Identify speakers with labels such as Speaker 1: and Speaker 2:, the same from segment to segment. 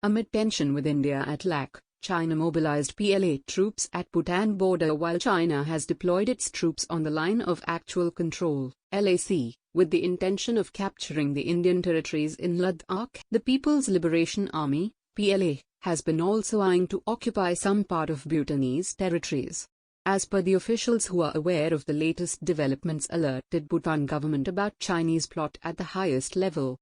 Speaker 1: Amid tension with India at LAC, China mobilized PLA troops at Bhutan border while China has deployed its troops on the line of actual control, LAC, with the intention of capturing the Indian territories in Ladakh. The People's Liberation Army, PLA, has been also eyeing to occupy some part of Bhutanese territories. As per the officials who are aware of the latest developments, alerted Bhutan government about Chinese plot at the highest level.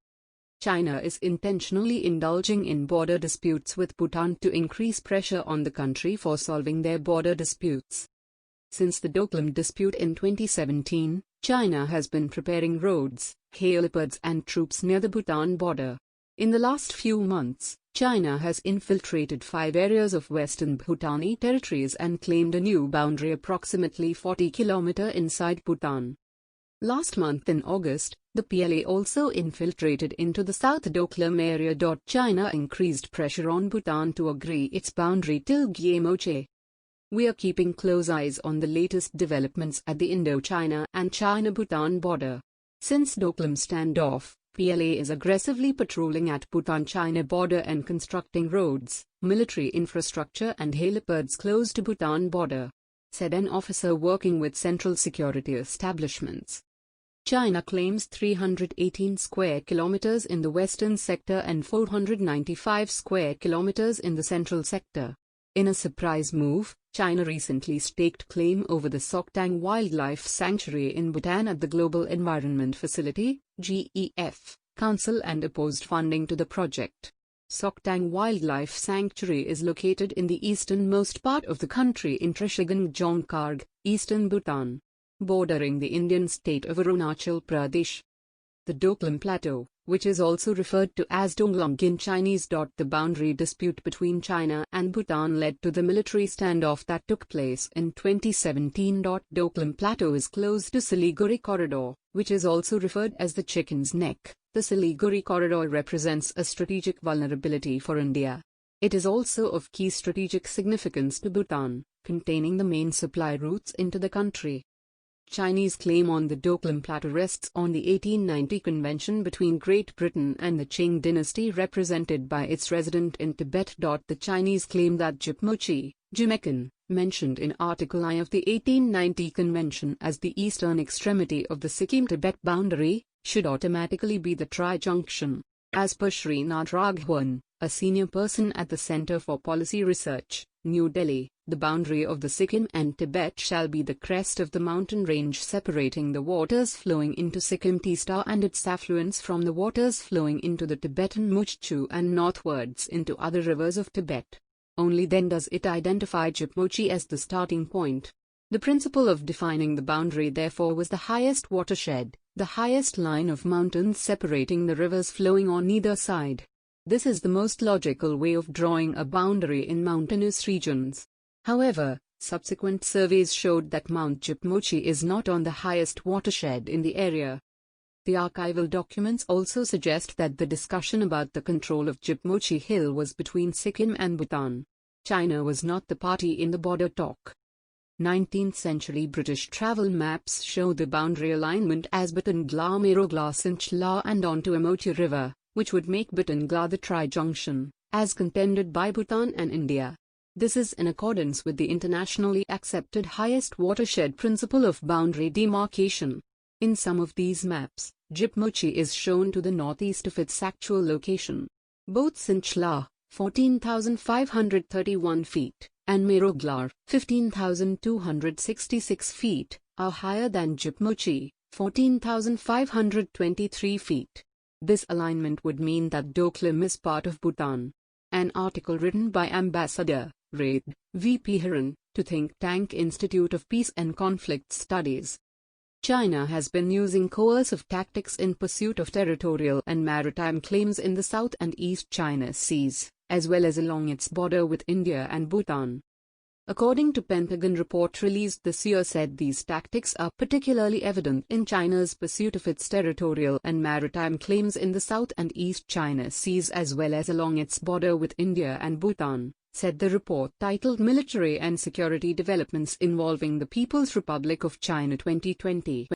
Speaker 1: China is intentionally indulging in border disputes with Bhutan to increase pressure on the country for solving their border disputes. Since the Doklam dispute in 2017, China has been preparing roads, helipads and troops near the Bhutan border. In the last few months, China has infiltrated 5 areas of western Bhutanese territories and claimed a new boundary approximately 40 km inside Bhutan. Last month in August, the PLA also infiltrated into the South Doklam area. China increased pressure on Bhutan to agree its boundary till Gyemoche. We are keeping close eyes on the latest developments at the Indo-China and China-Bhutan border. Since Doklam standoff, PLA is aggressively patrolling at Bhutan-China border and constructing roads, military infrastructure and helipads close to Bhutan border, said an officer working with central security establishments. China claims 318 square kilometers in the western sector and 495 square kilometers in the central sector. In a surprise move, China recently staked claim over the Soktang Wildlife Sanctuary in Bhutan at the Global Environment Facility (GEF) Council and opposed funding to the project. Soktang Wildlife Sanctuary is located in the easternmost part of the country in Trishigang, eastern Bhutan, bordering the Indian state of Arunachal Pradesh. The Doklam Plateau, which is also referred to as Doklam in Chinese. The boundary dispute between China and Bhutan led to the military standoff that took place in 2017. Doklam Plateau is close to Siliguri Corridor, which is also referred as the Chicken's Neck. The Siliguri Corridor represents a strategic vulnerability for India. It is also of key strategic significance to Bhutan, containing the main supply routes into the country. Chinese claim on the Doklam Plateau rests on the 1890 convention between Great Britain and the Qing dynasty represented by its resident in Tibet. The Chinese claim that Jipmochi, Jimekan, mentioned in Article I of the 1890 convention as the eastern extremity of the Sikkim-Tibet boundary, should automatically be the tri-junction. As per Srinath Raghavan, a senior person at the Center for Policy Research, New Delhi, the boundary of the Sikkim and Tibet shall be the crest of the mountain range separating the waters flowing into Sikkim Teesta and its affluents from the waters flowing into the Tibetan Mukchu and northwards into other rivers of Tibet. Only then does it identify Jipmochi as the starting point. The principle of defining the boundary therefore was the highest watershed, the highest line of mountains separating the rivers flowing on either side. This is the most logical way of drawing a boundary in mountainous regions. However, subsequent surveys showed that Mount Jipmochi is not on the highest watershed in the area. The archival documents also suggest that the discussion about the control of Jipmochi Hill was between Sikkim and Bhutan. China was not the party in the border talk. 19th-century British travel maps show the boundary alignment as Batangla Merogla Sinchla and onto Emochi River, which would make Batangla the tri-junction, as contended by Bhutan and India. This is in accordance with the internationally accepted highest watershed principle of boundary demarcation. In some of these maps, Jipmochi is shown to the northeast of its actual location. Both Sinchla, 14,531 feet, and Meroglar, 15,266 feet, are higher than Jipmochi, 14,523 feet. This alignment would mean that Doklam is part of Bhutan. An article written by Ambassador Raid V.P. Hiran, to think tank Institute of Peace and Conflict Studies. China has been using coercive tactics in pursuit of territorial and maritime claims in the South and East China Seas, as well as along its border with India and Bhutan. According to Pentagon report released this year said these tactics are particularly evident in China's pursuit of its territorial and maritime claims in the South and East China Seas as well as along its border with India and Bhutan, said the report titled Military and Security Developments Involving the People's Republic of China 2020.